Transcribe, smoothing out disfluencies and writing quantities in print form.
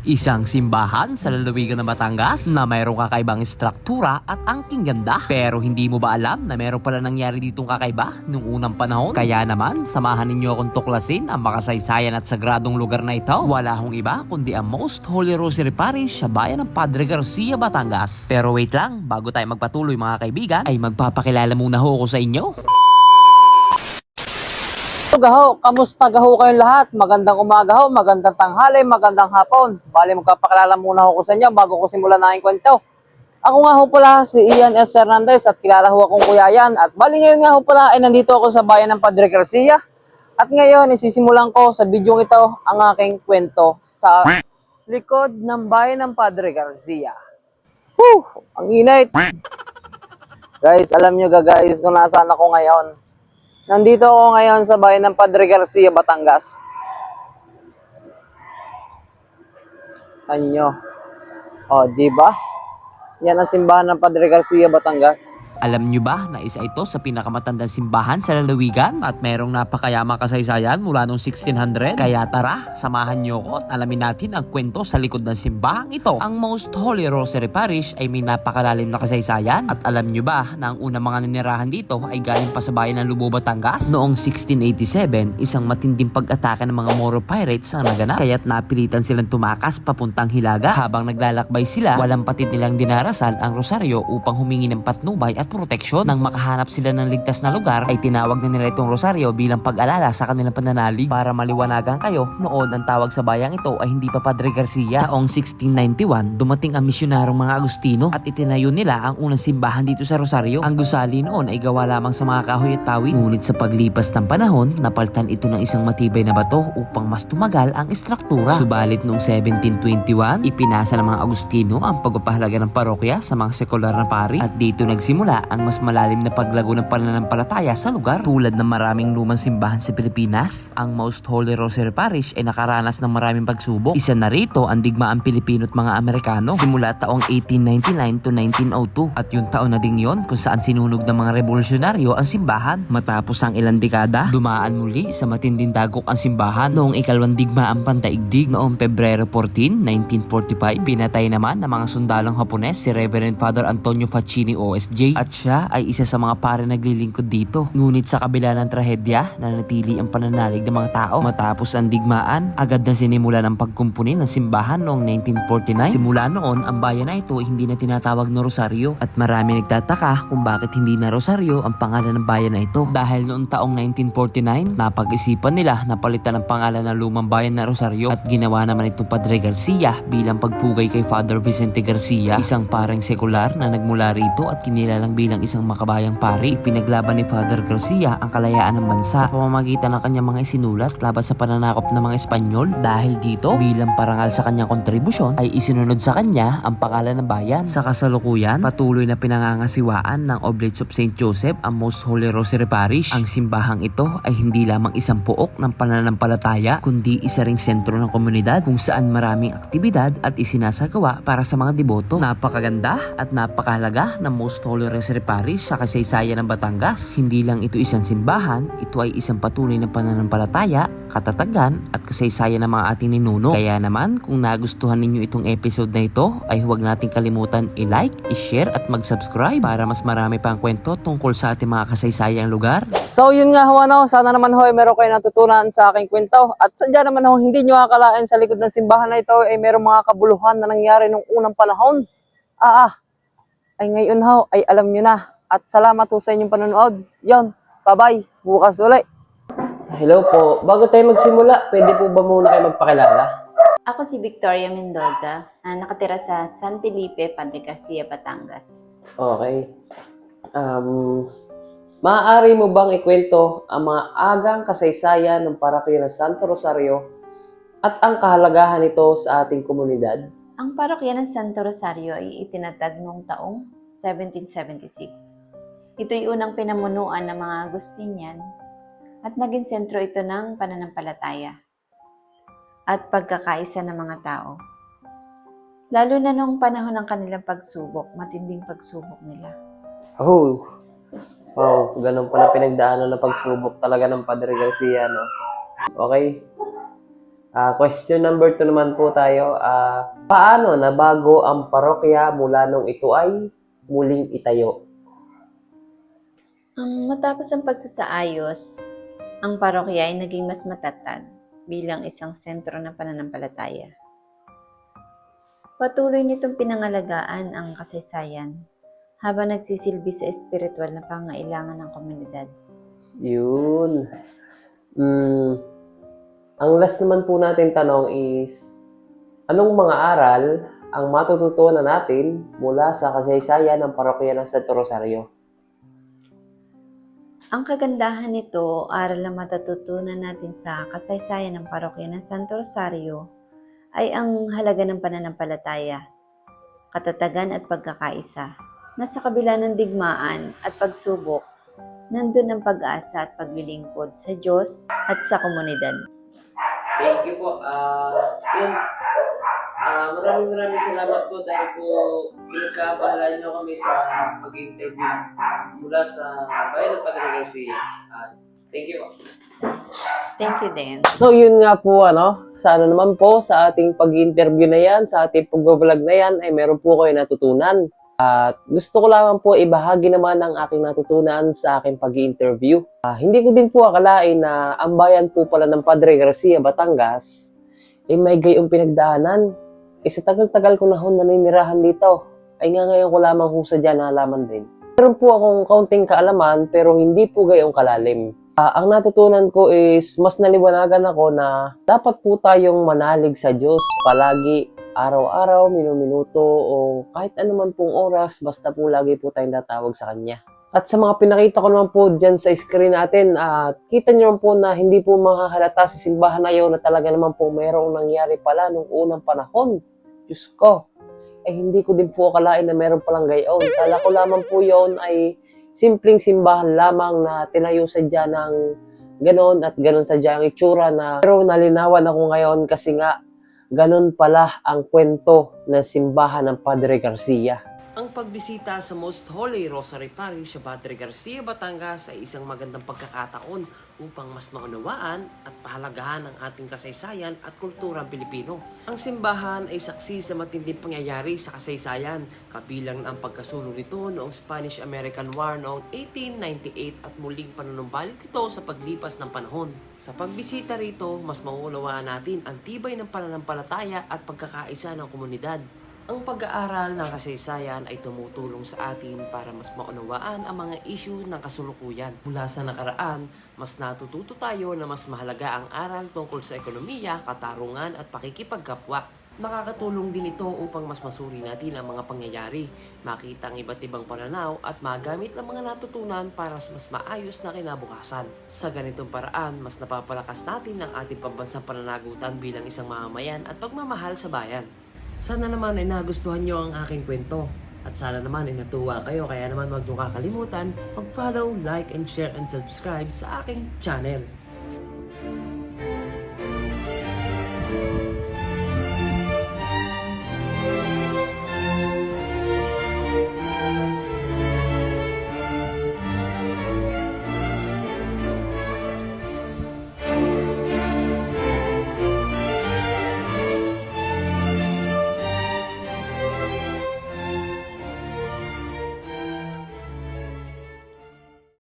Isang simbahan sa lalawigan ng Batangas na mayroong kakaibang struktura at angking ganda. Pero hindi mo ba alam na mayroong pala nangyari ditong kakaiba nung unang panahon? Kaya naman, samahan ninyo akong tuklasin ang makasaysayan at sagradong lugar na ito. Wala hong iba kundi ang Most Holy Rosary Parish sa bayan ng Padre Garcia, Batangas. Pero wait lang, bago tayo magpatuloy mga kaibigan, ay magpapakilala muna ho ako sa inyo. Gaho, kamusta gaho kayong lahat? Magandang umaga ho, magandang tanghali, magandang hapon. Bali, magpapakilala muna ako sa inyo bago ko simulan na aking kwento. Ako nga ho pala si Ian S. Hernandez at kilala ho akong Kuya Ian. At bali ngayon nga ho pala ay nandito ako sa bayan ng Padre Garcia. At ngayon, isisimulan ko sa video ito ang aking kwento sa likod ng bayan ng Padre Garcia. Ang init! Guys, alam nyo guys kung nasaan ako ngayon. Nandito ako ngayon sa bayan ng Padre Garcia, Batangas. Anyo. O, di ba? Yan ang simbahan ng Padre Garcia, Batangas. Alam nyo ba na isa ito sa pinakamatandang simbahan sa lalawigan at merong napakayamang kasaysayan mula noong 1600? Kaya tara, samahan nyo ko at alamin natin ang kwento sa likod ng simbahang ito. Ang Most Holy Rosary Parish ay may napakalalim na kasaysayan at alam nyo ba na ang unang mga ninirahan dito ay galing pa sa bayan ng Lubo, Batangas? Noong 1687, isang matinding pag-atake ng mga Moro Pirates ang naganap kaya't napilitan silang tumakas papuntang Hilaga. Habang naglalakbay sila, walang patid nilang dinarasal ang rosaryo upang humingi ng patnubay at proteksyon. Nang makahanap sila ng ligtas na lugar, ay tinawag na nila itong rosaryo bilang pag-alala sa kanilang pananalig. Para maliwanagan kayo, noon ang tawag sa bayang ito ay hindi pa Padre Garcia. Taong 1691, dumating ang misyonarong mga Agustino at itinayo nila ang unang simbahan dito sa Rosario. Ang gusali noon ay gawa lamang sa mga kahoy at pawid. Ngunit sa paglipas ng panahon, napalitan ito ng isang matibay na bato upang mas tumagal ang istruktura. Subalit noong 1721, ipinasa ng mga Agustino ang pagpapahalaga ng parokya sa mga sekular na pari at dito nagsimula ang mas malalim na paglago ng pananampalataya sa lugar. Tulad ng maraming lumang simbahan sa Pilipinas, ang Most Holy Rosary Parish ay nakaranas ng maraming pagsubok. Isa na rito ang digmaang Pilipino at mga Amerikano simula taong 1899 to 1902 at yung taon na ding yon kung saan sinunog ng mga revolusyonaryo ang simbahan. Matapos ang ilang dekada, dumaan muli sa matinding dagok ang simbahan. Noong ikalawang digmaang pandaigdig noong Pebrero 14, 1945, pinatay naman ng mga sundalong Hapones si Reverend Father Antonio Facchini OSJ at siya ay isa sa mga pare naglilingkod dito. Ngunit sa kabila ng trahedya, nanatili ang pananalig ng mga tao. Matapos ang digmaan, agad na sinimulan ang pagkumpuni ng simbahan noong 1949. Simula noon, ang bayan na ito hindi na tinatawag na Rosario at marami nagtataka kung bakit hindi na Rosario ang pangalan ng bayan na ito. Dahil noong taong 1949, napag-isipan nila na palitan ang pangalan ng lumang bayan na Rosario at ginawa naman itong Padre Garcia bilang pagpugay kay Father Vicente Garcia, isang pareng sekular na nagmula rito at kinilalang bilang isang makabayang pari. Pinaglaban ni Father Garcia ang kalayaan ng bansa sa pamamagitan ng kanyang mga isinulat laban sa pananakop ng mga Espanyol. Dahil dito, bilang parangal sa kanyang kontribusyon, ay isinunod sa kanya ang pangalan ng bayan. Sa kasalukuyan, patuloy na pinangangasiwaan ng Oblates of St. Joseph ang Most Holy Rosary Parish. Ang simbahang ito ay hindi lamang isang puok ng pananampalataya, kundi isa ring sentro ng komunidad kung saan maraming aktibidad at isinasagawa para sa mga deboto. Napakaganda at napakahalaga ng Most Holy Rosary Parish sa kasaysayan ng Batangas. Hindi lang ito isang simbahan, ito ay isang patunay ng pananampalataya, katatagan at kasaysayan ng mga ating ninuno. Kaya naman, kung nagustuhan ninyo itong episode na ito, ay huwag nating kalimutan i-like, i-share at mag-subscribe para mas marami pang kwento tungkol sa ating mga kasaysayang lugar. So yun nga ho, sana naman ho ay meron kayo natutunan sa aking kwento. At sadya naman ho, hindi nyo akalain sa likod ng simbahan na ito ay merong mga kabuluhan na nangyari nung unang panahon. Ay ngayon ho, ay alam nyo na. At salamat ho sa inyong panonood. Yon, bye-bye. Bukas ulit. Hello po. Bago tayo magsimula, pwede po ba muna kayo magpakilala? Ako si Victoria Mendoza, nakatira sa San Felipe, Padre Garcia, Batangas. Okay. Maaari mo bang ikwento ang mga agang kasaysayan ng parokya ng Santo Rosario at ang kahalagahan nito sa ating komunidad? Ang parokya ng Santo Rosario ay itinatag noong taong 1776. Ito'y unang pinamunuan ng mga Agustinian at naging sentro ito ng pananampalataya at pagkakaisa ng mga tao. Lalo na noong panahon ng kanilang pagsubok, matinding pagsubok nila. Oh, wow, ganun pala pinagdaanan na pagsubok talaga ng Padre Garcia, no? Okay. Question number 2 naman po tayo. Paano nabago ang parokya mula nung ito ay muling itayo? Matapos ang pagsasaayos, ang parokya ay naging mas matatag bilang isang sentro ng pananampalataya. Patuloy nitong pinangalagaan ang kasaysayan habang nagsisilbi sa espiritual na pangailangan ng komunidad. Yun. Ang last naman po natin tanong is, anong mga aral ang matututunan natin mula sa kasaysayan ng parokya ng Santo Rosario? Ang kagandahan nito, aral na matututunan natin sa kasaysayan ng parokya ng Santo Rosario ay ang halaga ng pananampalataya, katatagan at pagkakaisa, na sa kabila ng digmaan at pagsubok, nandun ang pag-asa at paglilingkod sa Diyos at sa komunidad. Thank you po. Maraming salamat po dahil po pinagkabahala niyo kami sa mag-interview mula sa Bayan ng Padre Garcia. Thank you po. Thank you din. So yun nga po, sana naman po sa ating pag-interview na yan, sa ating pag-vlog na yan, ay meron po kayo natutunan. At gusto ko lamang po ibahagi naman ang aking natutunan sa aking pag-interview. Hindi ko din po akalain na ang bayan po pala ng Padre Garcia, Batangas, may gayong pinagdaanan. Sa tagal-tagal ko na ho naninirahan dito, ay nga ngayon ko lamang ho sadya nalaman din. Meron po akong kaunting kaalaman pero hindi po gayong kalalim. Ang natutunan ko is mas naliwanagan ako na dapat po tayong manalig sa Diyos palagi, araw-araw, minuto o kahit anuman pong oras, basta po lagi po tayong tatawag sa Kanya. At sa mga pinakita ko naman po dyan sa screen natin, kita nyo naman po na hindi po mahahalata sa simbahan na yun na talaga naman po mayroong nangyari pala nung unang panahon. Diyos ko, hindi ko din po akalain na meron palang gayon. Kala ko lamang po yun ay simpleng simbahan lamang na tinayo sadya ng ganon at ganon sadya ang itsura na. Pero nalinawan ako ngayon kasi nga ganon pala ang kwento ng simbahan ng Padre Garcia. Ang pagbisita sa Most Holy Rosary Parish sa Padre Garcia, Batangas ay isang magandang pagkakataon upang mas maunawaan at pahalagahan ang ating kasaysayan at kulturang Pilipino. Ang simbahan ay saksi sa matinding pangyayari sa kasaysayan, kabilang ang pagkasulong nito noong Spanish-American War noong 1898 at muling panunumbalik ito sa paglipas ng panahon. Sa pagbisita rito, mas mauunawaan natin ang tibay ng pananampalataya at pagkakaisa ng komunidad. Ang pag-aaral ng kasaysayan ay tumutulong sa atin para mas maunawaan ang mga issue ng kasulukuyan. Mula sa nakaraan, mas natututo tayo na mas mahalaga ang aral tungkol sa ekonomiya, katarungan at pakikipagkapwa. Nakakatulong din ito upang mas masuri natin ang mga pangyayari, makita ang iba't ibang pananaw at magamit ang mga natutunan para sa mas maayos na kinabukasan. Sa ganitong paraan, mas napapalakas natin ang ating pambansang pananagutan bilang isang mamamayan at pagmamahal sa bayan. Sana naman ay nagustuhan nyo ang aking kwento. At sana naman ay natuwa kayo, kaya naman huwag nyo kakalimutan mag-follow, like, and share, and subscribe sa aking channel.